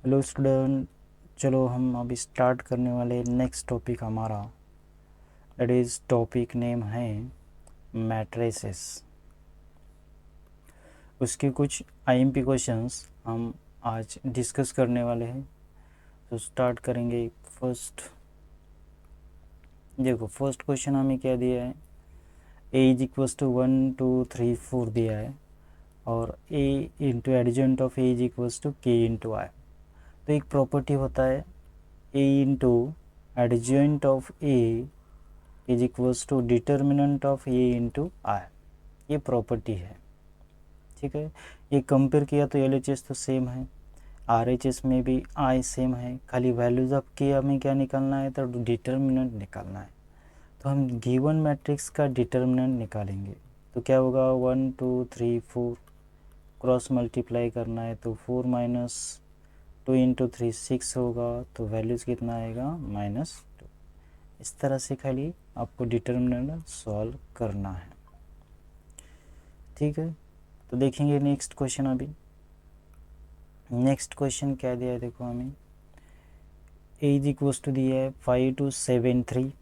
Hello student, चलो हम अभी स्टार्ट करने वाले नेक्स्ट टॉपिक हमारा, दैट इज़ टॉपिक नेम है मैट्रिसेस। उसके कुछ आईएमपी क्वेश्चंस हम आज डिस्कस करने वाले हैं। तो स्टार्ट करेंगे। फर्स्ट देखो, फर्स्ट क्वेश्चन हमें क्या दिया है, ए इज इक्वल्स टू 1 2 3 4 दिया है और A into adjoint of A is equals to K into I. तो एक प्रॉपर्टी होता है A into adjoint of A is equals to determinant of A into I. ये प्रॉपर्टी है, ठीक है। ये कंपेयर किया तो एल एच एस तो सेम है, आर एच एस में भी आई सेम है, खाली वैल्यूज ऑफ के हमें क्या निकालना है, तो डिटर्मिनेंट निकालना है। तो हम गिवन मैट्रिक्स का डिटर्मिनेंट निकालेंगे। तो क्या होगा, 1 2 3 4 क्रॉस मल्टीप्लाई करना है तो 4 माइनस 2 × 3 6 होगा, तो वैल्यूज़ कितना आएगा, -2। इस तरह से खाली आपको डिटर्मिनेंट सॉल्व करना है, ठीक है। तो देखेंगे नेक्स्ट क्वेश्चन। अभी नेक्स्ट क्वेश्चन क्या दिया है, देखो हमें ए इज इक्वल्स टू दिया है 5 2 7 3।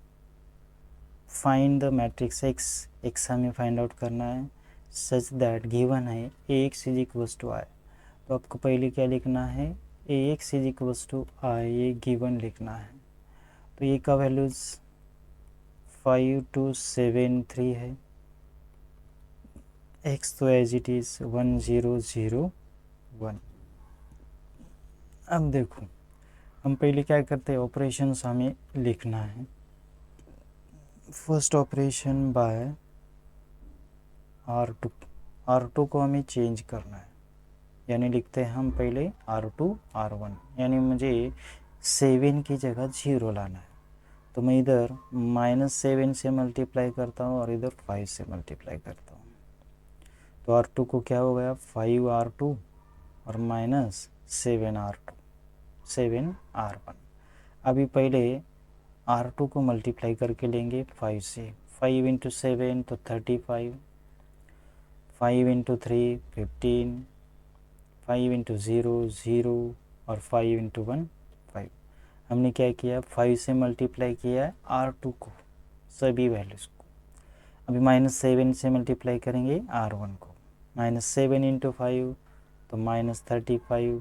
फाइंड द मैट्रिक्स एक्स हमें फाइंड आउट करना है सच दैट गिवन है ए एक्स इज इक्वल्स टू आई। तो आपको पहले क्या लिखना है, ए एक्स इज इक्वल्स टू आई, ये गिवन लिखना है। तो ये का वैल्यूज़ 5 2 7 3 है, एक्स तो एज इट इज़ 1 0 0 1। अब देखो, हम पहले क्या करते हैं, ऑपरेशंस हमें लिखना है। फर्स्ट ऑपरेशन बाय R2 को हमें चेंज करना है, यानी लिखते हैं हम पहले R2 R1, यानी मुझे 7 की जगह 0 लाना है। तो मैं इधर -7 से मल्टीप्लाई करता हूँ और इधर 5 से मल्टीप्लाई करता हूँ। तो R2 को क्या हो गया, 5R2 और -7R1। अभी पहले R2 को मल्टीप्लाई करके लेंगे 5 से। 5 × 7 तो 35, 5 × 3 15, 5 × 0 0 और 5 × 1 5। हमने क्या किया, 5 से मल्टीप्लाई किया है R2 को, सभी वैल्यूज़ को। अभी -7 से मल्टीप्लाई करेंगे R1 को, -7 × 5 तो -35,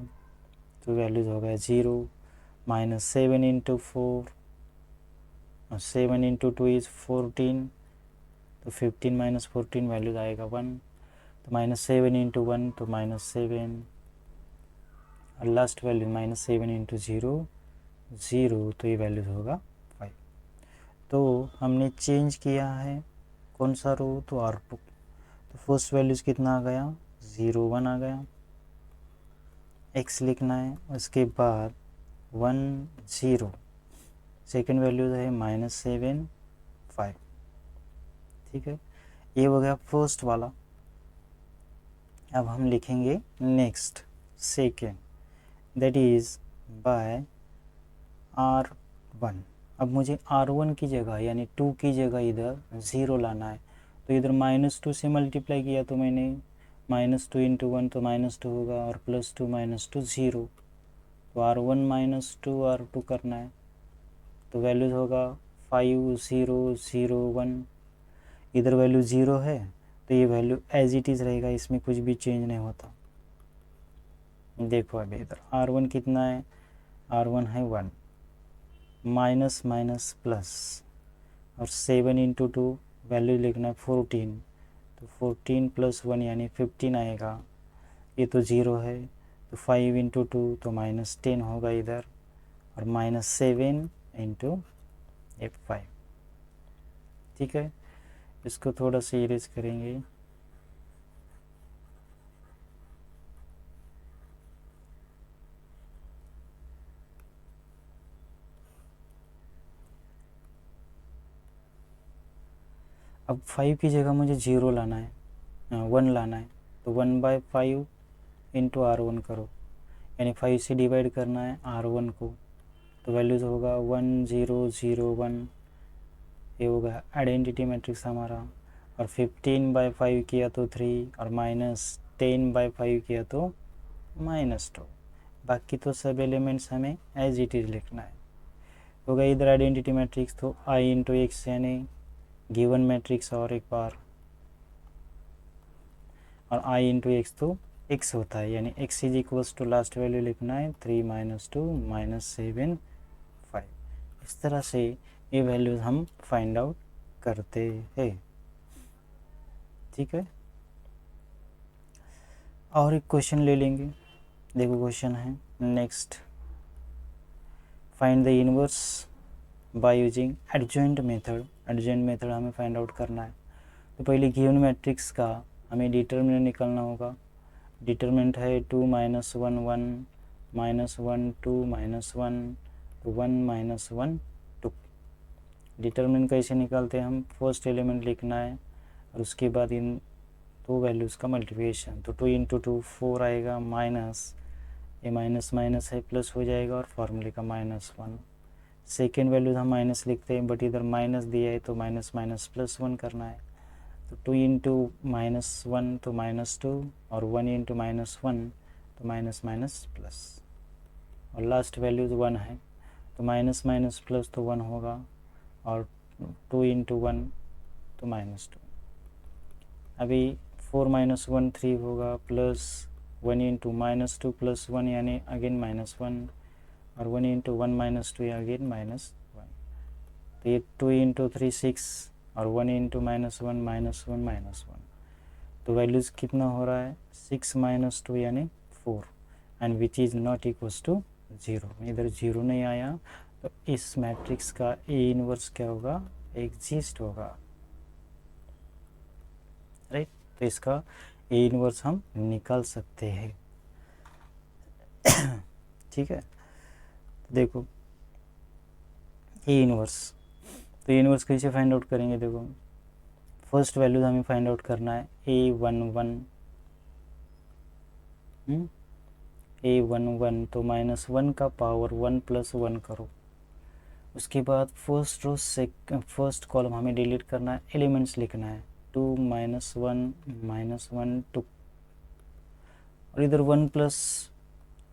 तो वैल्यूज़ हो गया 0। -7 × 4 और 7 × 2 इज़ 14, तो 15 - 14 वैल्यूज़ आएगा 1। तो -7 × 1 तो -7 और लास्ट वैल्यू -7 × 0 0, तो ये वैल्यूज़ होगा 5। तो हमने चेंज किया है कौन सा रो, तो R2। तो फर्स्ट वैल्यूज़ कितना आ गया, 0 1 आ गया, x लिखना है। उसके बाद 1 0, सेकेंड वैल्यूज़ है -7 5, ठीक है। ये हो गया फर्स्ट वाला। अब हम लिखेंगे next second, that is by R1। अब मुझे R1 की जगह यानी 2 की जगह इधर 0 लाना है। तो इधर -2 से मल्टीप्लाई किया तो मैंने -2 × 1 तो -2 होगा और +2 -2 0। तो R1 -2 R2 करना है, तो वैल्यूज़ होगा 5 0 0 1। इधर वैल्यू 0 है तो ये वैल्यू एज इट इज़ रहेगा, इसमें कुछ भी चेंज नहीं होता। देखो अभी इधर R1 कितना है, R1 है 1, माइनस माइनस प्लस और 7 × 2 वैल्यू लिखना है 14, तो 14 + 1 यानी 15 आएगा। ये तो 0 है, तो 5 × 2 तो -10 होगा इधर, और -7 × 5, ठीक है। इसको थोड़ा सा इरेज करेंगे। अब 5 की जगह मुझे 0 लाना है, 1 लाना है। तो 1/5 × R1 करो, यानी 5 से डिवाइड करना है R1 को। तो वैल्यूज़ होगा 1 0 0 1, ये होगा आइडेंटिटी मैट्रिक्स हमारा। और 15/5 किया तो 3, और -10/5 किया तो -2। बाकी तो सब एलिमेंट्स हमें एज इट इज़ लिखना है। हो गया इधर आइडेंटिटी मैट्रिक्स, तो आई इंटू एक्स यानी गिवन मैट्रिक्स और एक बार, और आई इंटू एक्स तो एक्स होता है, यानी x is equals to last value लिखना है 3 - 2 - 7 5। इस तरह से ये वैल्यूज हम फाइंड आउट करते हैं। ठीक है, और एक क्वेश्चन ले लेंगे। देखो क्वेश्चन है next, find the inverse by using adjoint method. Adjoint method हमें फाइंड आउट करना है। तो पहले गिवन मैट्रिक्स का हमें डिटर्मिनेंट निकालना होगा। डिटर्मिनेंट है 2 - 1 1 -1 2 -1 तो 1 - 1 2। डिटर्मिनेंट कैसे निकालते हैं हम, फर्स्ट एलिमेंट लिखना है और उसके बाद इन दो वैल्यूज़ का मल्टीप्लिकेशन, तो 2 × 2 4 आएगा, माइनस ये माइनस माइनस है प्लस हो जाएगा और फॉर्मूले का -1। सेकेंड वैल्यू हम माइनस लिखते हैं, बट इधर माइनस दिया है तो माइनस माइनस +1 करना है। तो 2 × -1 तो -2 और 1 × -1 तो माइनस माइनस प्लस, और लास्ट वैल्यूज 1 है तो माइनस माइनस प्लस तो 1 होगा, और 2 × 1 तो -2। अभी 4 - 1 3 होगा, प्लस 1 × -2 + 1 यानी अगेन -1, और 1 × 1 - 2 अगेन -1। तो ये 2 × 3 6 और 1 × -1 -1 -1, तो वैल्यूज़ कितना हो रहा है 6 - 2 यानी 4, and which is not equals to 0। इधर 0 नहीं आया, तो इस मैट्रिक्स का ए इनवर्स क्या होगा, एग्जिस्ट होगा, राइट। तो इसका ए इनवर्स हम निकाल सकते हैं। ठीक है, देखो ए इनवर्स, तो ए इनवर्स कैसे फाइंड आउट करेंगे, देखो फर्स्ट वैल्यू हमें फाइंड आउट करना है A11, A11 तो -1 का पावर 1 + 1 करो। उसके बाद फर्स्ट रो फर्स्ट कॉलम हमें डिलीट करना है, एलिमेंट्स लिखना है 2 - 1 -1 2, और इधर 1 प्लस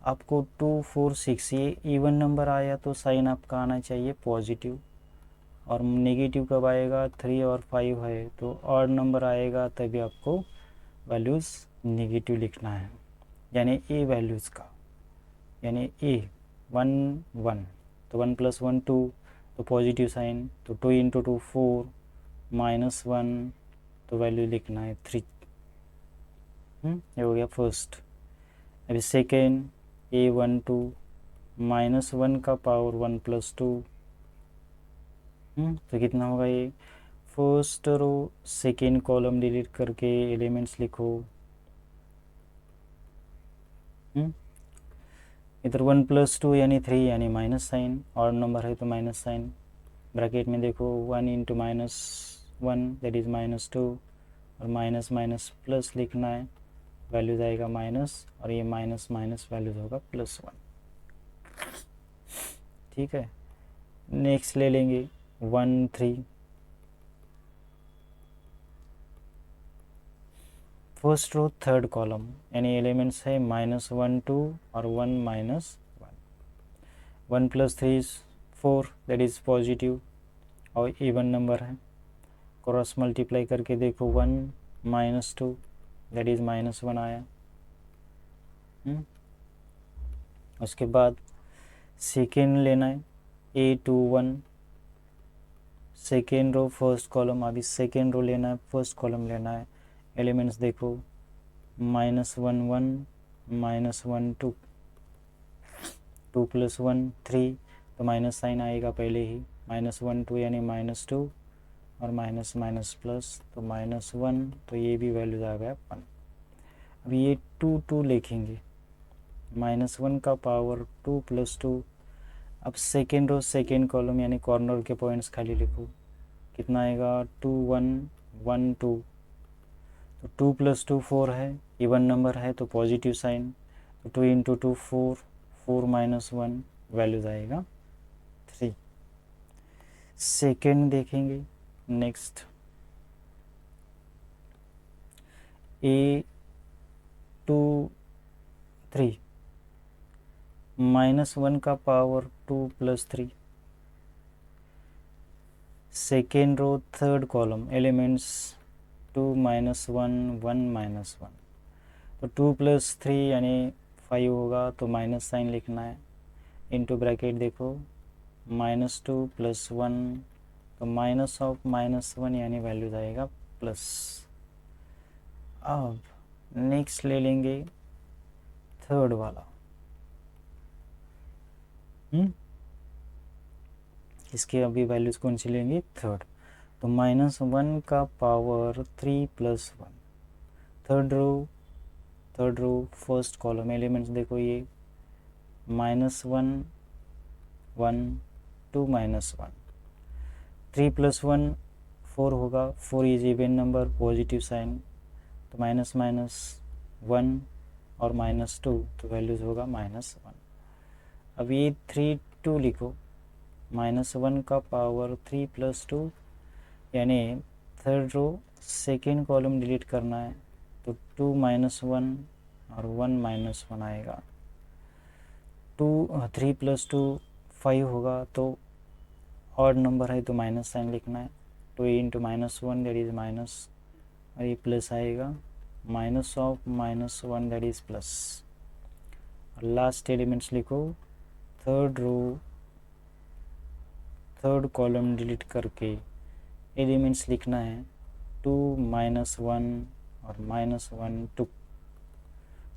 आपको 2 4 6, ये इवन नंबर आया तो साइन आपका आना चाहिए पॉजिटिव, और नेगेटिव कब आएगा 3 और 5 है तो ऑड नंबर आएगा, तभी आपको वैल्यूज़ नेगेटिव लिखना है, यानी ए वैल्यूज़ का, यानी ए 1 1 तो 1 + 1 2 तो पॉजिटिव साइन, तो 2 × 2 4 -1 तो वैल्यू लिखना है 3। ये हो गया फर्स्ट। अभी सेकेंड A12 -1 का पावर 1 + 2, तो कितना होगा ये, first row second column delete करके एलिमेंट्स लिखो। इधर 1 + 2 यानी 3 यानी माइनस साइन, और नंबर है तो माइनस साइन, ब्रैकेट में देखो 1 × -1 दैट इज़ -2, और माइनस माइनस प्लस लिखना है, वैल्यूज आएगा माइनस, और ये माइनस माइनस वैल्यूज होगा +1। ठीक है, नेक्स्ट ले लेंगे 1 3, फर्स्ट रो थर्ड कॉलम, यानी एलिमेंट्स है -1 2 और 1 -1। 1 + 3 4 दैट इज़ पॉजिटिव, और इवन नंबर है, क्रॉस मल्टीप्लाई करके देखो 1 -2 दैट इज़ -1 आया। उसके बाद सेकेंड लेना है A21, second row first column, अभी सेकेंड रो लेना है, फर्स्ट कॉलम लेना है, एलिमेंट्स देखो -1 1 -1 2 2 + 1 3, तो माइनस साइन आएगा पहले ही, -1 2 यानी -2, और माइनस माइनस प्लस तो -1, तो ये भी वैल्यूज आ गया 1। अभी ये 2 2 लिखेंगे, -1 का पावर 2 + 2। अब सेकेंड रो सेकेंड कॉलम यानी कॉर्नर के पॉइंट्स खाली लिखो, कितना आएगा 2 1 1 2, तो 2 + 2 4 है, इवन नंबर है तो पॉजिटिव साइन, तो 2 × 2 4 4 -1 वैल्यूज आएगा 3। सेकेंड देखेंगे नेक्स्ट A23, -1 का power 2 + 3, second row third column elements 2 -1 1 -1, तो 2 + 3 यानी 5 होगा, तो माइनस साइन लिखना है, इनटू ब्रैकेट देखो -2 + 1, तो माइनस ऑफ -1 यानी वैल्यू आएगा प्लस। अब नेक्स्ट ले लेंगे थर्ड वाला, इसके अभी वैल्यूज कौन सी लेंगे, थर्ड, तो -1 का power 3 + 1, third row first column elements देखो ये -1 1 2 -1, 3 + 1 4 होगा, 4 is even number, positive sign, तो माइनस माइनस 1 और -2, तो वैल्यूज होगा -1। अब ये 3 2 लिखो, -1 का पावर 3 + 2, यानी third row second column delete करना है, तो 2 -1 और 1 -1 आएगा, 3 + 2 5 होगा, तो ऑड नंबर है तो माइनस साइन लिखना है, 2 × -1 दैट इज माइनस, और ये प्लस आएगा, minus of -1 that is plus. Last elements लिखो, third row third column delete करके एलिमेंट्स लिखना है, 2 -1 और -1 2,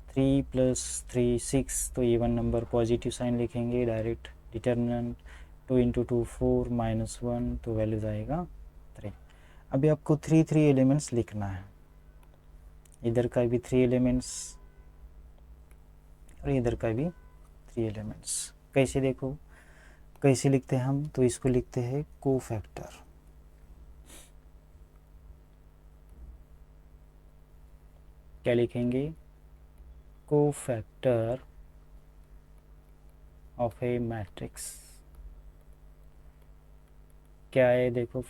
3 + 3 6, तो इवन नंबर पॉजिटिव साइन लिखेंगे डायरेक्ट, डिटर्मिनेंट 2 × 2 4 -1, तो वैल्यूज आएगा 3। अभी आपको 3 एलिमेंट्स लिखना है, इधर का भी 3 एलिमेंट्स और इधर का भी 3 एलिमेंट्स। कैसे देखो, कैसे लिखते हैं हम, तो इसको लिखते हैं कोफैक्टर। क्या लिखेंगे, कोफैक्टर ऑफ ए मैट्रिक्स। क्या है देखो,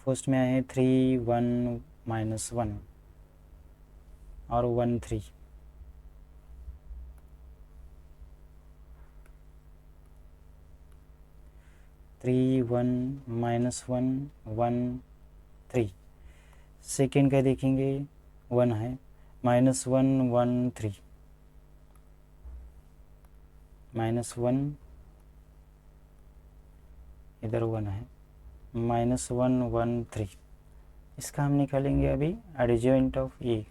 फर्स्ट में आए हैं 3 1 -1 और 1 3, 3 1 -1 1 3। सेकेंड का देखेंगे 1 है, -1 1 3, -1 इधर 1 है, -1 1 3। इसका हम निकालेंगे अभी adjoint of A.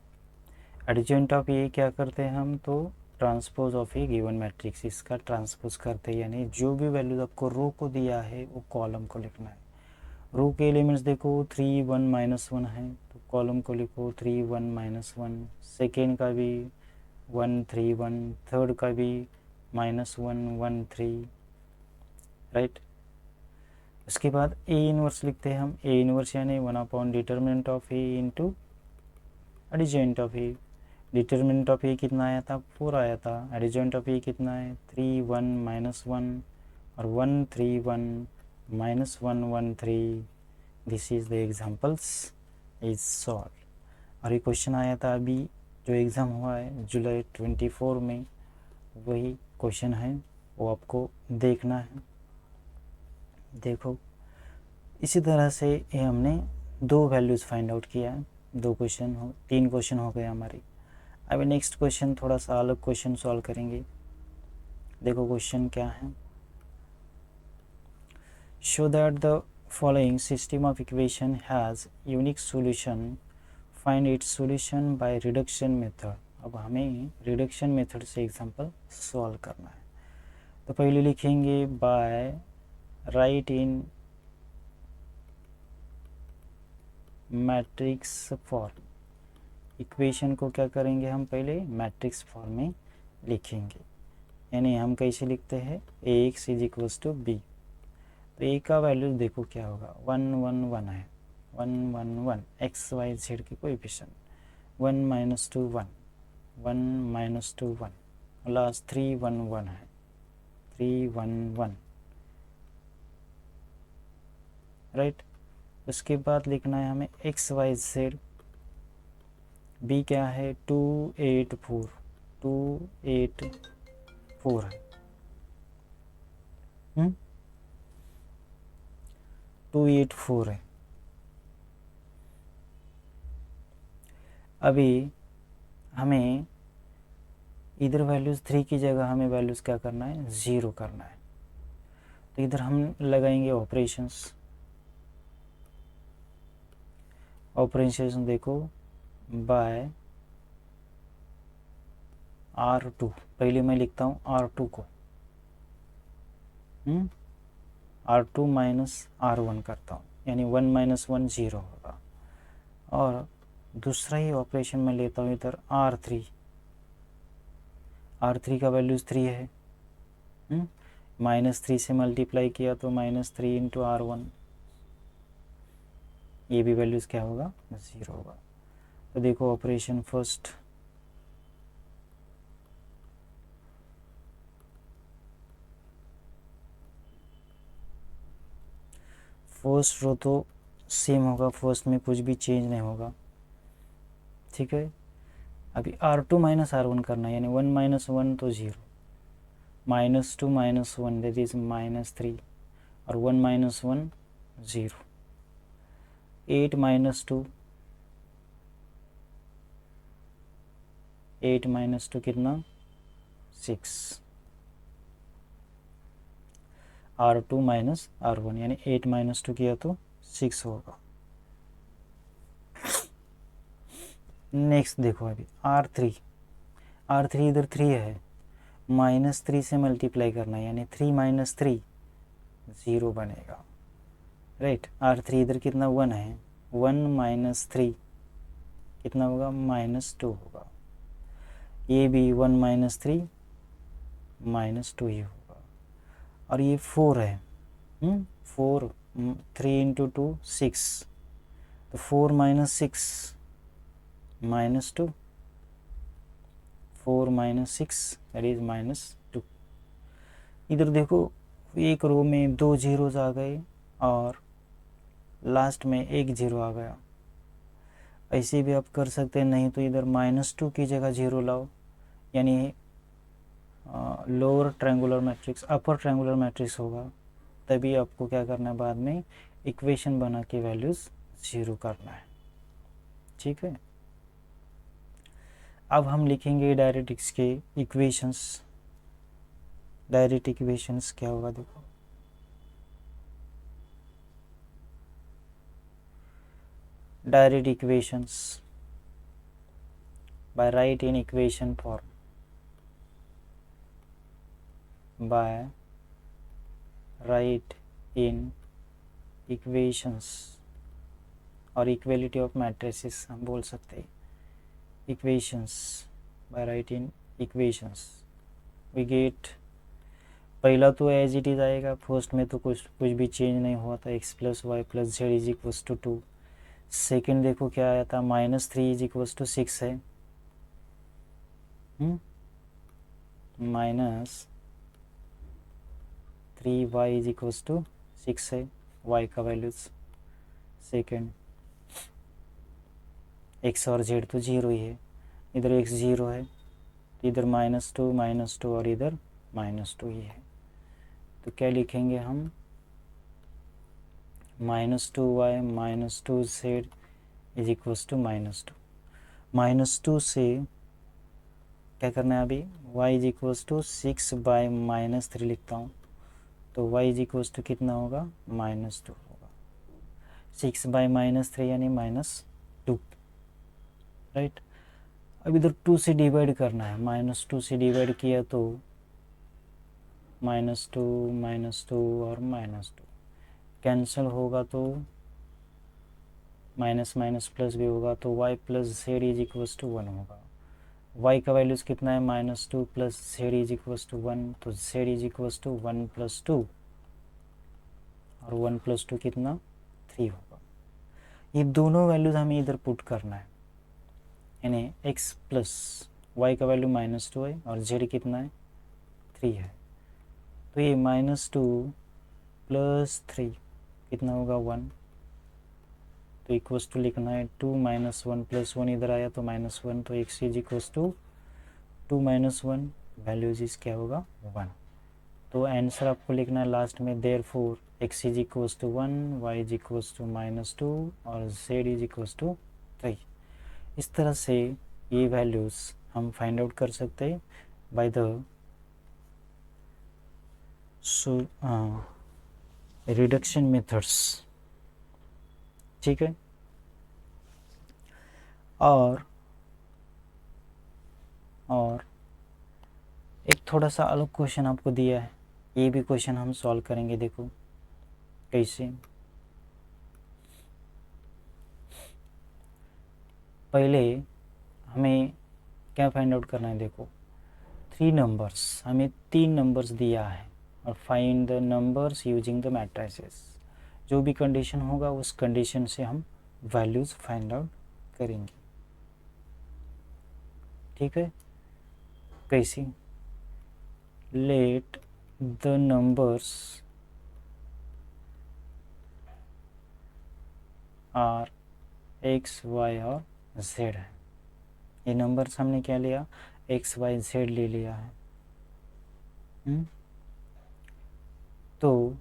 Adjoint of A क्या करते हैं हम, तो transpose of A given matrix, इसका ट्रांसपोज करते हैं, यानी जो भी वैल्यू आपको रो को दिया है वो कॉलम को लिखना है। रो के एलिमेंट्स देखो 3 1 -1 है, तो कॉलम को लिखो 3 1 -1, सेकेंड का भी 1 3 1, थर्ड का भी -1 1 3, राइट। उसके बाद ए इनवर्स लिखते हैं हम, ए इनवर्स यानी 1 determinant of A into adjoint of A. Determinant of A कितना आया था, 4 आया था, एडजॉइंट ऑफ ए कितना है 3 1 -1 और 1 3 1 -1 1 3। This is the examples is solve. और ये क्वेश्चन आया था अभी जो एग्ज़ाम हुआ है जुलाई 24 में, वही क्वेश्चन है, वो आपको देखना है। देखो इसी तरह से ये हमने 2 वैल्यूज़ फाइंड आउट किया है, 3 क्वेश्चन हो गए हमारे। अभी नेक्स्ट क्वेश्चन थोड़ा सा अलग क्वेश्चन सॉल्व करेंगे। देखो क्वेश्चन क्या है, show that the following system of equation has unique solution, find its solution by reduction method. अब हमें रिडक्शन मेथड से एग्जांपल सॉल्व करना है, तो पहले लिखेंगे bye write in matrix form. Equation को क्या करेंगे हम, पहले मैट्रिक्स फॉर्म में लिखेंगे, यानी हम कैसे लिखते हैं, Ax = b। तो a का वैल्यू देखो क्या होगा, 1 1 1 है, 1 1 1 x y z के कोएफिशिएंट, 1 -2 1 1 -2 1, लास्ट 3 1 1 है, 3 1 1, राइट। उसके बाद लिखना है हमें x y z, b क्या है 2 8 4, 284 है, 284 है। अभी हमें इधर वैल्यूज़ 3 की जगह हमें वैल्यूज़ क्या करना है, 0 करना है। तो इधर हम लगाएंगे ऑपरेशंस। ऑपरेशंस देखो, बाय R2, पहले मैं लिखता हूँ R2 को, R2 माइनस R1 करता हूँ, यानी 1 माइनस 1 0 होगा। और दूसरा ही ऑपरेशन मैं लेता हूँ इधर R3, R3 का वैल्यूज़ 3 है, -3 से मल्टीप्लाई किया तो -3 इंटू R1, ये भी वैल्यूज़ क्या होगा, 0 होगा। तो देखो ऑपरेशन फर्स्ट, फर्स्ट रो तो सेम होगा, फर्स्ट में कुछ भी चेंज नहीं होगा, ठीक है। अभी R2 माइनस R1 करना है, यानी 1 माइनस 1 तो 0, -2 माइनस 1 दैट इज -3, और 1 माइनस 1 0, 8 माइनस 2, 8 माइनस 2 कितना, 6, R2 माइनस R1, यानी 8 माइनस 2 किया तो 6 होगा। नेक्स्ट देखो अभी R3, R3 इधर 3 है, -3 से मल्टीप्लाई करना है, यानी 3 माइनस 3 0 बनेगा, राइट। R3 इधर कितना 1 है, 1 माइनस 3 कितना होगा, -2 होगा। ये भी 1 माइनस 3 -2 ही होगा। और ये 4 है, 4, 3 इंटू 2 6, तो 4 माइनस 6 -2, 4 माइनस 6 दैट इज -2। इधर देखो एक रो में 2 जीरोज आ गए और लास्ट में एक जीरो आ गया। ऐसे भी आप कर सकते हैं, नहीं तो इधर -2 की जगह 0 लाओ, यानी lower triangular matrix upper triangular matrix होगा, तभी आपको क्या करना है, बाद में इक्वेशन बना के वैल्यूज़ 0 करना है, ठीक है। अब हम लिखेंगे डायरेक्ट्रिक्स के इक्वेशंस। डायरेक्ट इक्वेशंस क्या होगा, देखो direct equations by write in equation form, by write in equations और इक्वेलिटी ऑफ मैट्रिसेस हम बोल सकते हैं, equations by write in equations we get, पहला तो एज इट इज़ आएगा, फर्स्ट में तो कुछ भी चेंज नहीं हुआ था, x plus y plus z is equals to 2। Second देखो क्या आया था, -3 इज इक्वल्स टू 6 है, -3y इज इक्वल्स टू 6 है, y का वैल्यूज सेकेंड, x और z तो 0 ही है, इधर x 0 है, इधर -2 और इधर -2 ही है। तो क्या लिखेंगे हम, -2y -2z is equals to -2। -2 से क्या करना है अभी, y is equals to 6 by -3 लिखता हूँ, तो y इज इक्वल्स टू कितना होगा, -2 होगा। 6 बाय -3 यानी -2, राइट। अब इधर 2 से डिवाइड करना है, -2 से डिवाइड किया तो -2 और -2 कैंसिल होगा, तो माइनस माइनस प्लस भी होगा, तो y plus z is equals to 1 होगा। y का वैल्यूज़ कितना है, -2 plus z is equals to 1, तो z is equals to 1 plus 2, और 1 प्लस 2 कितना, 3 होगा। ये दोनों वैल्यूज़ हमें इधर पुट करना है, यानी x प्लस y का वैल्यू -2 है और z कितना है, 3 है, तो ये -2 प्लस 3 कितना होगा, 1, तो इक्वल्स टू लिखना है 2 -1 प्लस 1 इधर आया तो -1, तो x is equals to 2 minus one values इस क्या होगा 1। तो आंसर आपको लिखना है लास्ट में therefore x is equals to 1, y is equals to -2 और z इज इक्वल्स टू 3। इस तरह से ये वैल्यूज़ हम फाइंड आउट कर सकते हैं बाय द रिडक्शन मेथड्स। ठीक है। और एक थोड़ा सा अलग क्वेश्चन आपको दिया है, ये भी क्वेश्चन हम सॉल्व करेंगे। देखो कैसे। पहले हमें क्या फाइंड आउट करना है, देखो 3 नंबर्स, हमें 3 नंबर्स दिया है और find the numbers using the matrices. जो भी कंडीशन होगा उस कंडीशन से हम वैल्यूज़ फाइंड आउट करेंगे। ठीक है। कैसी, let the numbers are x y और जेड है। ये नंबर्स हमने क्या लिया, एक्स वाई जेड ले लिया है। तो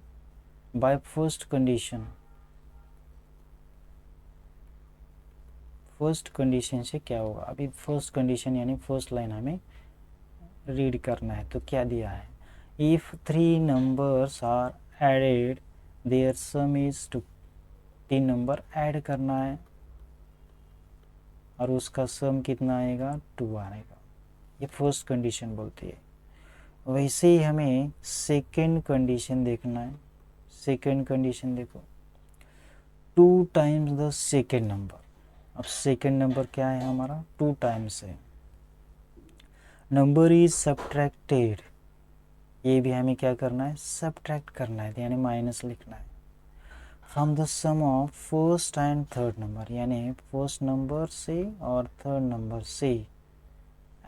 बाय फर्स्ट कंडीशन से क्या होगा, अभी फर्स्ट कंडीशन यानी फर्स्ट लाइन हमें रीड करना है। तो क्या दिया है, if 3 numbers are added their sum is 2। 3 number add करना है और उसका सम कितना आएगा 2 आएगा। ये फर्स्ट कंडीशन बोलती है। वैसे ही हमें सेकेंड कंडीशन देखना है। सेकेंड कंडीशन देखो, 2 टाइम्स द सेकेंड नंबर। अब सेकेंड नंबर क्या है हमारा 2 टाइम्स है। नंबर इज सब्ट्रैक्टेड, ये भी हमें क्या करना है सब्ट्रैक्ट करना है, यानी माइनस लिखना है from the sum of first and third number, यानी फर्स्ट नंबर से और थर्ड नंबर से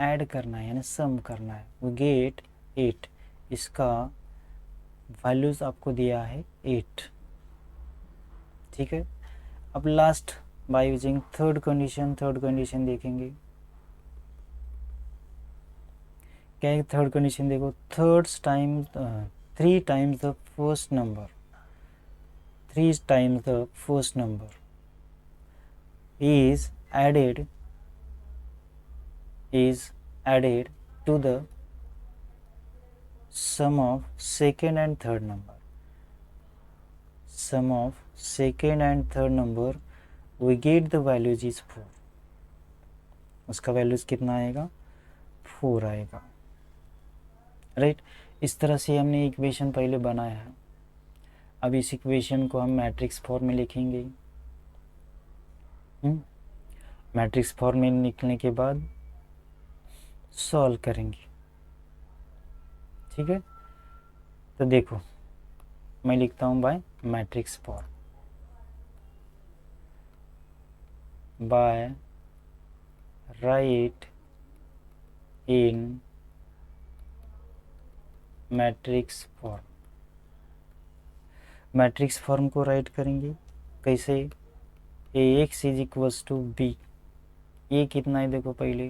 ऐड करना है यानी सम करना है। We get 8। इसका वैल्यूज आपको दिया है 8। ठीक है। अब last by using third condition देखेंगे। क्या है थर्ड कंडीशन, देखो 3 times the first number, 3 times the first number is added to the sum of second and third number. Sum of second and third number we get the values is 4। उसका values कितना आएगा 4 आएगा। Right. इस तरह से हमने equation पहले बनाया है। अब इस इक्वेशन को हम मैट्रिक्स फॉर्म में लिखेंगे। मैट्रिक्स फॉर्म में लिखने के बाद सॉल्व करेंगे। ठीक है। तो देखो मैं लिखता हूँ by matrix form, by write in matrix form. Matrix form को राइट करेंगे कैसे, Ax is equals to B. ये कितना है देखो पहले,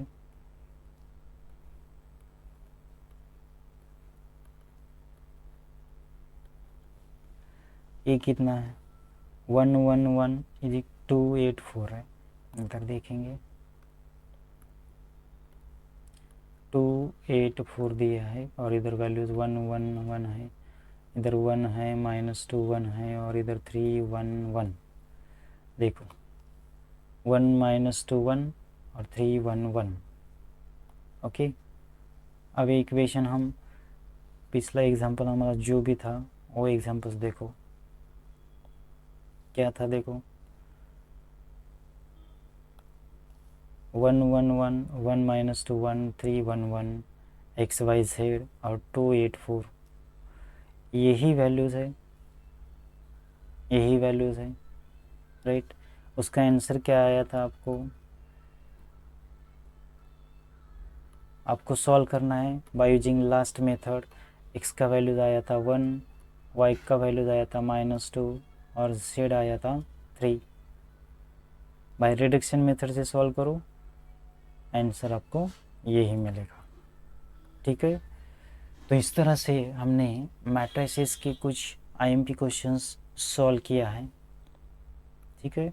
ये कितना है 111 इज 284 है। इधर देखेंगे 284 दिया है और इधर वैल्यूज 111 है, इधर 1 है, -2 1 है और इधर 3 1 1। देखो 1 - 2 1 और 3 1 1। ओके। अब इक्वेशन हम पिछला एग्जांपल हमारा जो भी था वो एग्जांपल्स देखो क्या था। देखो 1 1 1 1 - 2 1 3 1 1 एक्स वाई जेड और 284, यही वैल्यूज़ है। राइट। उसका आंसर क्या आया था, आपको सॉल्व करना है by using last method. X का वैल्यूज आया था 1, वाई का वैल्यूज आया था -2 और जेड आया था 3। बाय रिडक्शन मेथड से सॉल्व करो, आंसर आपको यही मिलेगा। ठीक है। तो इस तरह से हमने मैट्रिसेस के कुछ आईएमपी क्वेश्चंस सॉल्व किया है। ठीक है,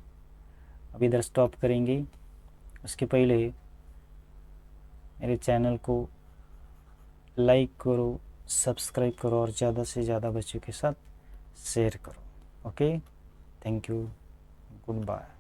अब इधर स्टॉप करेंगे। उसके पहले मेरे चैनल को लाइक करो, सब्सक्राइब करो और ज़्यादा से ज़्यादा बच्चों के साथ शेयर करो। Okay, thank you, good bye.